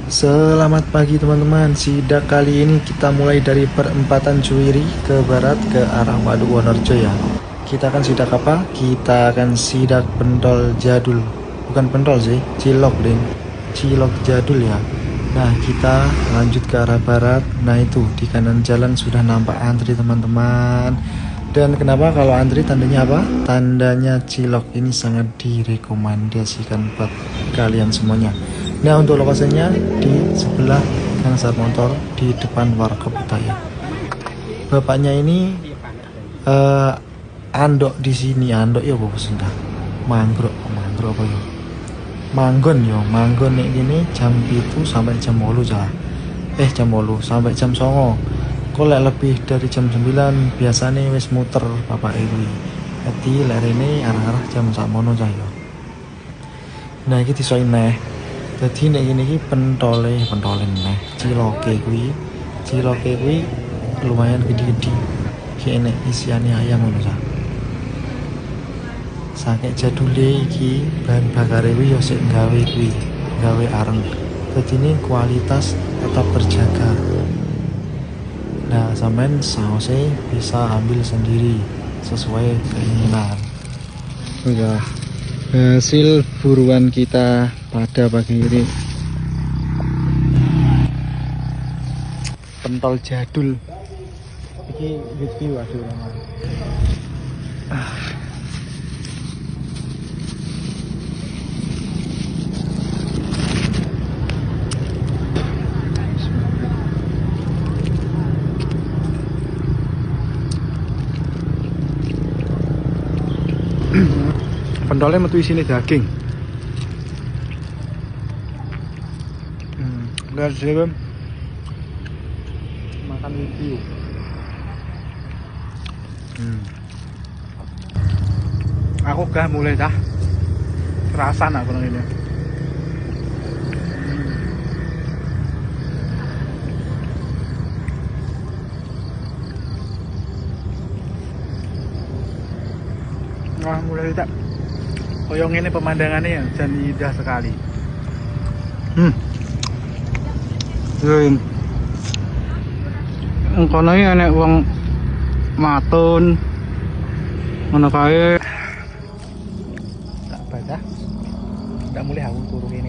Selamat pagi teman-teman. Sidak kali ini kita mulai dari perempatan Cuwiri ke barat ke arah Waduk Wonorejo ya. Kita akan sidak apa? Kita akan sidak pentol jadul. Bukan pentol sih, cilok ding. Cilok jadul ya. Nah, kita lanjut ke arah barat. Nah, itu di kanan jalan sudah nampak antri teman-teman. Dan kenapa kalau antri tandanya apa? Tandanya cilok ini sangat direkomendasikan buat kalian semuanya. Nah, untuk lokasinya di sebelah Gangsat Motor di depan Warkop Budaya. Bapaknya ini andok di sini, andok ya bapak sudah. Manggrok apa ya? Manggon nek gini jam itu sampai jam 8 jah. Jam 8 sampai jam 9. Kok lebih dari jam 9 biasanya wis muter bapak ibu. Jadi lek rene arah-arah jam sakmono jah ya. Nah, iki disoin neh. Jadi nek ngene iki pentole neh. Ciloke kuwi lumayan gede-gede. Ki enek isiane ayam ngono ta. Saking jadule iki bahan bakare kuwi yo sik gawe areng. Dadi ini kualitas tetap terjaga. Nah, sampean sausnya bisa ambil sendiri sesuai keinginan. Udah hasil buruan kita pada pagi ini, pentol jadul ini review aduh teman. Pentolnya metu isine daging. Enggak sih makan review. Aku gak mulai dah kerasan aku nang ini. Wah, mulai tak koyong ini pemandangannya ya dan indah sekali. Kono iki enek wong matun ngono kae. Tak baca. Ndak mulai aku turu kene.